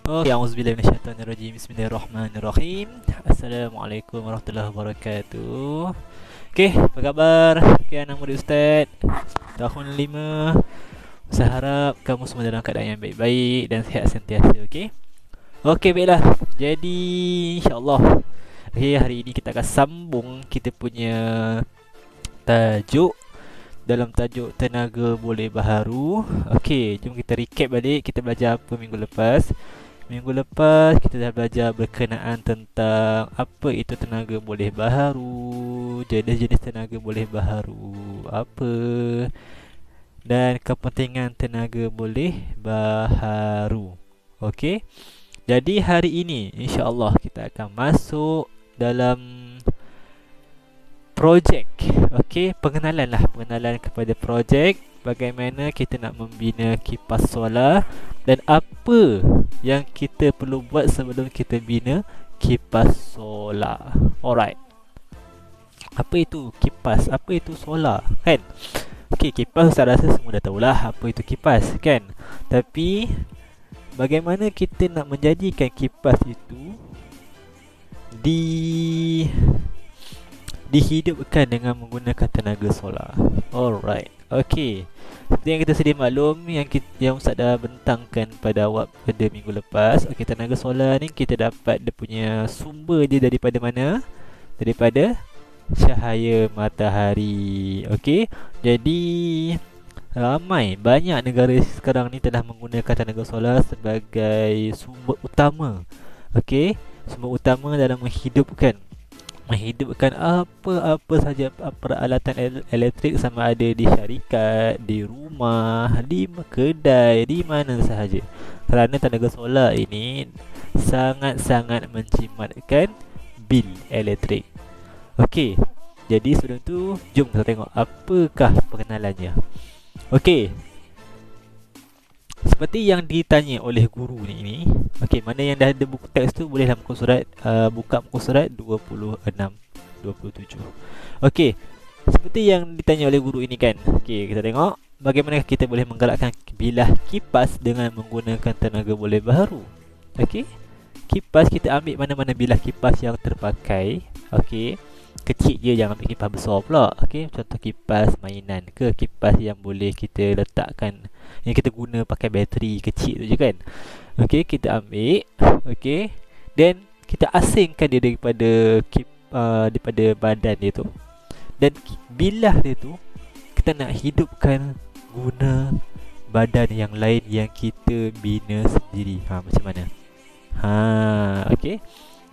Oke, auzubillahi minasyaitonirrajim. Bismillahirrahmanirrahim. Assalamualaikum warahmatullahi wabarakatuh. Okey, apa khabar? Okey, nama dia Ustaz. Tahun 5. Saya harap kamu semua dalam keadaan yang baik-baik dan sihat sentiasa, okey? Okey, baiklah. Jadi, insya-Allah, hari ini kita akan sambung kita punya tajuk. Dalam tajuk tenaga boleh baharu. Okey, jom kita recap balik. Kita belajar apa minggu lepas. Minggu lepas kita dah belajar berkenaan tentang apa itu tenaga boleh baharu, jenis-jenis tenaga boleh baharu apa, dan kepentingan tenaga boleh baharu. Okey. Jadi hari ini insya-Allah kita akan masuk dalam projek. Okey, pengenalan kepada projek, bagaimana kita nak membina kipas solar dan apa yang kita perlu buat sebelum kita bina kipas solar. Alright. Apa itu kipas? Apa itu solar? Kan? Okey, kipas saya rasa semua dah tahulah apa itu kipas, kan? Tapi bagaimana kita nak menjadikan kipas itu dihidupkan dengan menggunakan tenaga solar. Alright. Okey. Seperti yang kita sedia maklum, yang Ustaz dah bentangkan pada awal pada minggu lepas. Okey, tenaga solar ni kita dapat dia punya sumber dia daripada mana? Daripada cahaya matahari. Okey. Jadi banyak negara sekarang ni telah menggunakan tenaga solar sebagai sumber utama. Okey, sumber utama dalam menghidupkan apa saja peralatan elektrik, sama ada di syarikat, di rumah, di kedai, di mana sahaja. Kerana tenaga solar ini sangat-sangat menjimatkan bil elektrik. Okey, jadi sebelum tu jom kita tengok apakah pengenalannya. Okey, seperti yang ditanya oleh guru ni. Okey, mana yang dah ada buku teks tu bolehlah buka muka surat 26 27. Okey, seperti yang ditanya oleh guru ini kan. Okey, kita tengok bagaimana kita boleh menggerakkan bilah kipas dengan menggunakan tenaga boleh baharu. Okey, kipas kita ambil mana-mana bilah kipas yang terpakai. Okey, kecil je, jangan ambil kipas besar pula. Okey, contoh kipas mainan ke, kipas yang boleh kita letakkan, yang kita guna pakai bateri kecil tu je kan. Okey, kita ambil. Okey, dan kita asingkan dia daripada badan dia tu. Dan bilah dia tu kita nak hidupkan guna badan yang lain yang kita bina sendiri. Macam mana? Okey.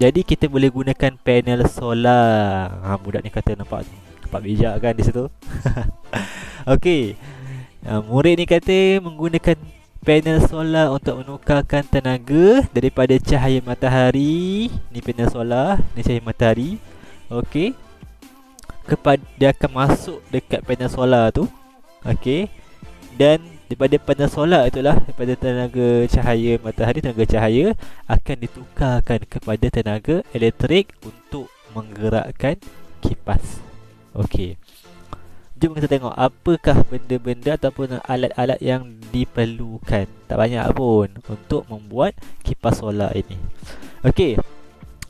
Jadi kita boleh gunakan panel solar. Budak ni kata nampak bijak kan di situ. Okey. Murid ni kata menggunakan panel solar untuk menukarkan tenaga daripada cahaya matahari. Ni panel solar, ni cahaya matahari. Okey. Dia akan masuk dekat panel solar tu. Okey. Dan daripada panel solar itulah, daripada tenaga cahaya matahari, tenaga cahaya akan ditukarkan kepada tenaga elektrik untuk menggerakkan kipas. Okey. Jom kita tengok apakah benda-benda ataupun alat-alat yang diperlukan. Tak banyak pun untuk membuat kipas solar ini. Okey.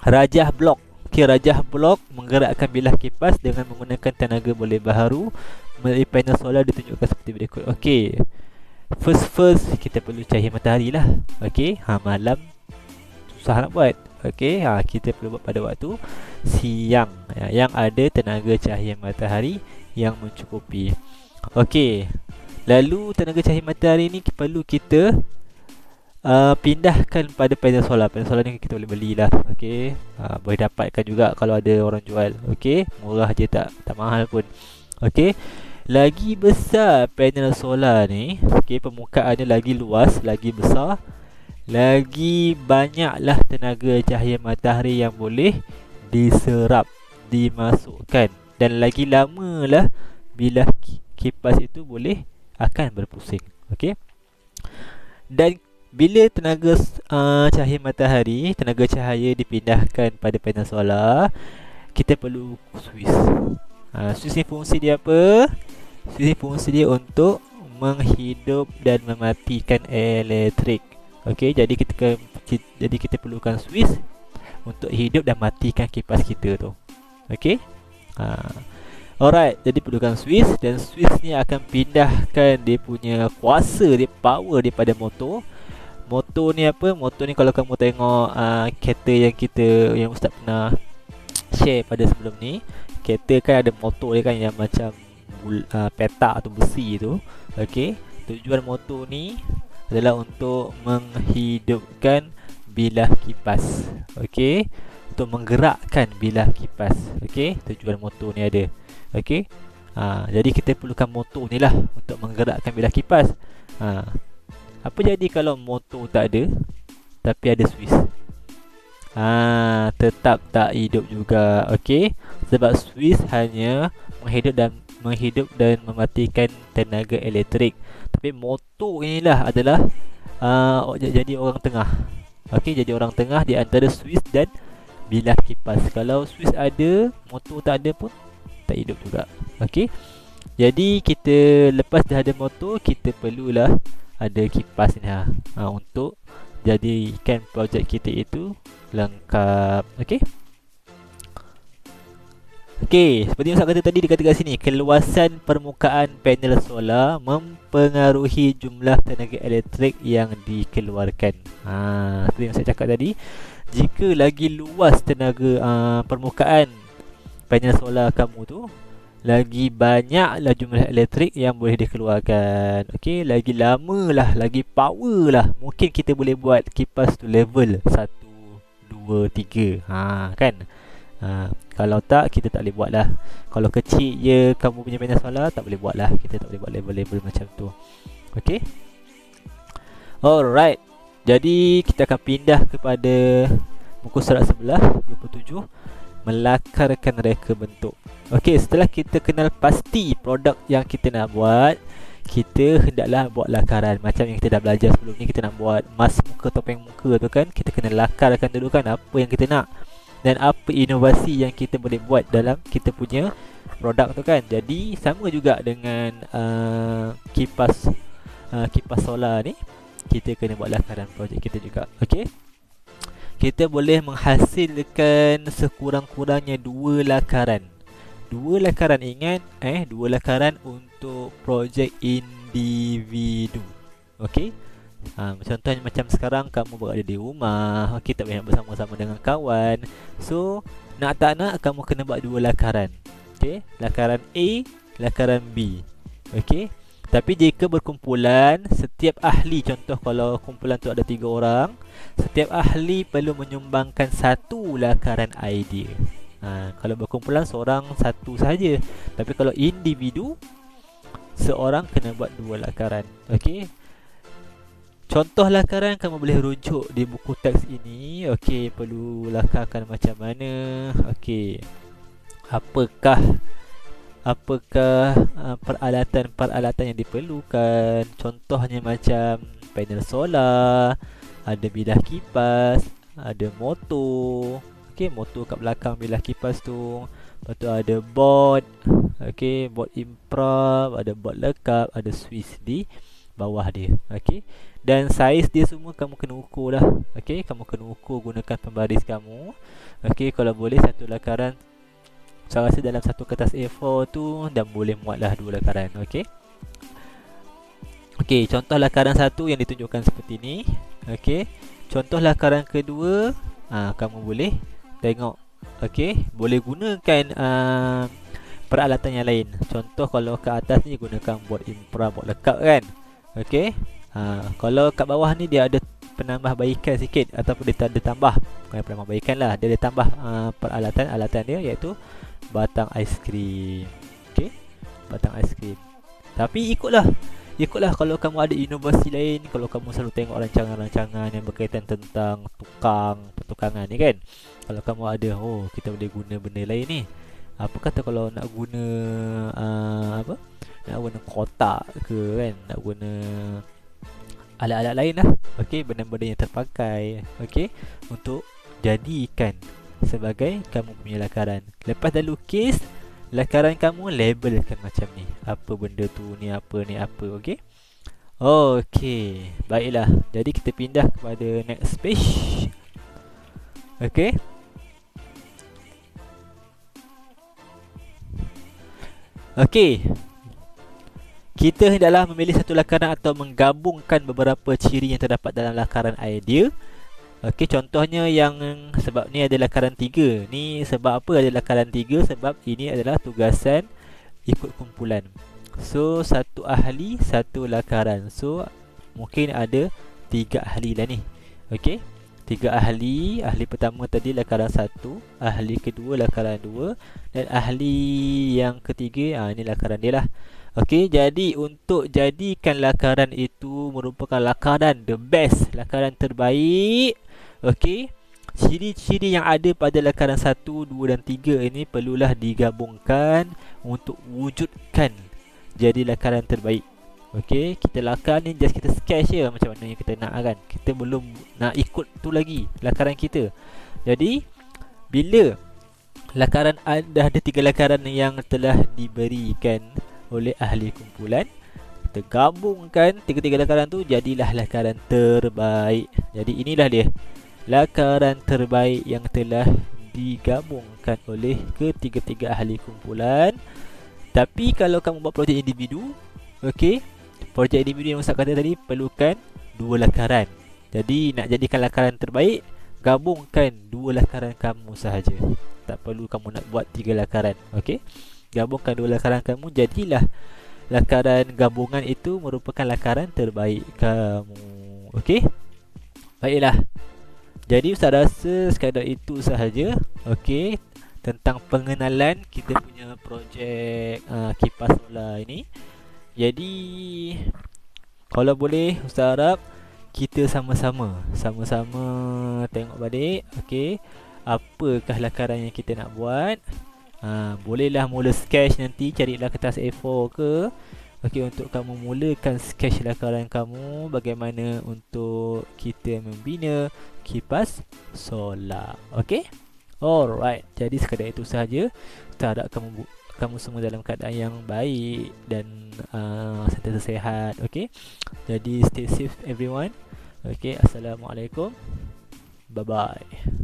Rajah blok. Okey, rajah blok menggerakkan bilah kipas dengan menggunakan tenaga boleh baharu melalui panel solar ditunjukkan seperti berikut. Okey. First kita perlu cahaya matahari lah. Okey, malam susah nak buat. Okey, kita perlu buat pada waktu siang yang ada tenaga cahaya matahari yang mencukupi. Okey. Lalu tenaga cahaya matahari ni perlu kita pindahkan pada panel solar. Panel solar ni kita boleh belilah. Okey. Boleh dapatkan juga kalau ada orang jual. Okey, murah je, tak mahal pun. Okey. Lagi besar panel solar ni, okey, permukaannya lagi luas, lagi besar, lagi banyaklah tenaga cahaya matahari yang boleh diserap, dimasukkan, dan lagi lamalah bilah kipas itu akan berpusing. Okey. Dan bila tenaga cahaya matahari, tenaga cahaya dipindahkan pada panel solar, kita perlu switch. Switch ni fungsi dia apa? Switch ni fungsi dia untuk menghidup dan mematikan elektrik. Okey, jadi kita perlukan switch untuk hidup dan matikan kipas kita tu. Okey. Alright, jadi perlukan switch, dan switch ni akan pindahkan dia punya kuasa, dia power daripada motor. Motor ni apa? Motor ni kalau kamu tengok kereta yang Ustaz pernah share pada sebelum ni, kereta kan ada motor dia kan yang macam petak atau besi tu. Okey, tujuan motor ni adalah untuk menghidupkan bilah kipas. Okey, untuk menggerakkan bilah kipas. Okey, tujuan motor ni ada. Okey, jadi kita perlukan motor ni lah untuk menggerakkan bilah kipas. Apa jadi kalau motor tak ada tapi ada switch? Tetap tak hidup juga. Okey, sebab switch hanya menghidup dan mematikan tenaga elektrik. Tapi motor inilah adalah jadi orang tengah. Okey, jadi orang tengah di antara switch dan bilah kipas. Kalau switch ada, motor tak ada pun tak hidup juga. Okey, jadi kita lepas dah ada motor, kita perlulah ada kipas ni untuk jadikan projek kita itu lengkap. Okey. Okey, seperti yang saya kata tadi, dikata kat sini, keluasan permukaan panel solar mempengaruhi jumlah tenaga elektrik yang dikeluarkan. Seperti yang saya cakap tadi, jika lagi luas tenaga permukaan panel solar kamu tu, lagi banyaklah jumlah elektrik yang boleh dikeluarkan. Okey, lagi lama lah, lagi power lah. Mungkin kita boleh buat kipas tu level 1, 2, 3. Kan? Kalau tak, kita tak boleh buat lah. Kalau kecil je kamu punya panel solar, tak boleh buat lah. Kita tak boleh buat level-level macam tu. Okey. Alright. Jadi kita akan pindah kepada muka surat sebelah 27, melakarkan reka bentuk. Okey, setelah kita kenal pasti produk yang kita nak buat, kita hendaklah buat lakaran. Macam yang kita dah belajar sebelum ni, kita nak buat mask muka, topeng muka tu kan, kita kena lakarkan dulu kan apa yang kita nak dan apa inovasi yang kita boleh buat dalam kita punya produk tu kan. Jadi sama juga dengan kipas solar ni, kita kena buat lakaran projek kita juga. Okey, kita boleh menghasilkan sekurang-kurangnya 2 lakaran. 2 lakaran, ingat 2 lakaran untuk projek individu. Okey. Contohnya macam sekarang kamu berada di rumah, okey, tak banyak bersama-sama dengan kawan. So, nak tak nak kamu kena buat 2 lakaran. Okey, lakaran A, lakaran B. Okey. Tapi jika berkumpulan, setiap ahli, contoh kalau kumpulan tu ada 3 orang, setiap ahli perlu menyumbangkan 1 lakaran idea. Kalau berkumpulan, seorang 1 saja. Tapi kalau individu, seorang kena buat 2 lakaran. Okey. Contoh lakaran kamu boleh rujuk di buku teks ini. Okey, perlu lakarkan macam mana? Okey, apakah peralatan yang diperlukan? Contohnya macam panel solar, ada bilah kipas, ada motor. Okey, motor kat belakang bilah kipas tu. Lepas tu ada board. Okey, board improv, ada board lekap, ada switch di bawah dia. Okey, dan saiz dia semua kamu kena ukur lah. Okey, kamu kena ukur gunakan pembaris kamu. Okey, kalau boleh 1 lakaran, saya rasa dalam 1 kertas A4 tu dah boleh muatlah 2 lakaran. Okey. Okey, contoh lakaran 1 yang ditunjukkan seperti ni. Okey, contoh lakaran kedua, kamu boleh tengok. Okey, boleh gunakan peralatan yang lain. Contoh kalau ke atas ni gunakan board impra, board lekap kan. Okey. Kalau kat bawah ni dia ada penambahbaikan sikit, ataupun dia ada tambah, bukan penambahbaikan lah, dia ada tambah peralatan dia, iaitu batang aiskrim. Okey, batang aiskrim. Tapi ikutlah kalau kamu ada inovasi lain, kalau kamu selalu tengok rancangan-rancangan yang berkaitan tentang pertukangan ni kan. Kalau kamu ada, kita boleh guna benda lain ni. Apa kata kalau nak guna nak guna kotak ke kan, nak guna alat-alat lain lah. Okey, benda-benda yang terpakai, okey, untuk jadikan sebagai kamu punya lakaran. Lepas dah lukis, lakaran kamu labelkan macam ni. Apa benda tu, ni apa, okey. Okey, baiklah. Jadi kita pindah kepada next page. Okey. Okey. Kita hendaklah memilih satu lakaran atau menggabungkan beberapa ciri yang terdapat dalam lakaran idea. Okey, contohnya yang sebab ni ada lakaran 3. Ni sebab apa ada lakaran 3? Sebab ini adalah tugasan ikut kumpulan. So, satu ahli, satu lakaran. So, mungkin ada 3 ahli lah ni. Okey. 3 ahli. Ahli pertama tadi lakaran 1, ahli kedua lakaran 2 dan ahli yang ketiga ini lakaran dia lah. Okey, jadi untuk jadikan lakaran itu merupakan lakaran the best, lakaran terbaik. Okey, ciri-ciri yang ada pada lakaran 1, 2 dan 3 ini perlulah digabungkan untuk wujudkan jadi lakaran terbaik. Okey, kita lakar ni just kita sketch je macam mana yang kita nak kan. Kita belum nak ikut tu lagi lakaran kita. Jadi bila lakaran dah ada 3 lakaran yang telah diberikan oleh ahli kumpulan, kita gabungkan 3 lakaran tu jadilah lakaran terbaik. Jadi inilah dia lakaran terbaik yang telah digabungkan oleh ketiga-tiga ahli kumpulan. Tapi kalau kamu buat projek individu, okey, projek individu yang Ustaz kata tadi perlukan 2 lakaran. Jadi nak jadikan lakaran terbaik, gabungkan 2 lakaran kamu sahaja. Tak perlu kamu nak buat 3 lakaran. Okey, gabungkan 2 lakaran kamu, jadilah lakaran gabungan itu merupakan lakaran terbaik kamu. Okey, baiklah. Jadi Ustaz rasa sekadar itu sahaja. Okey, tentang pengenalan kita punya projek kipas solar ini. Jadi kalau boleh Ustaz harap kita sama-sama tengok balik. Okey, apakah lakaran yang kita nak buat. Bolehlah mula sketch nanti, carilah kertas A4 ke. Okey, untuk kamu mulakan sketch lakaran kamu bagaimana untuk kita membina kipas solar. Okey, alright, jadi sekadar itu sahaja. Kita harap kamu semua dalam keadaan yang baik dan sentiasa sihat. Okey, jadi stay safe everyone. Okey, assalamualaikum, bye bye.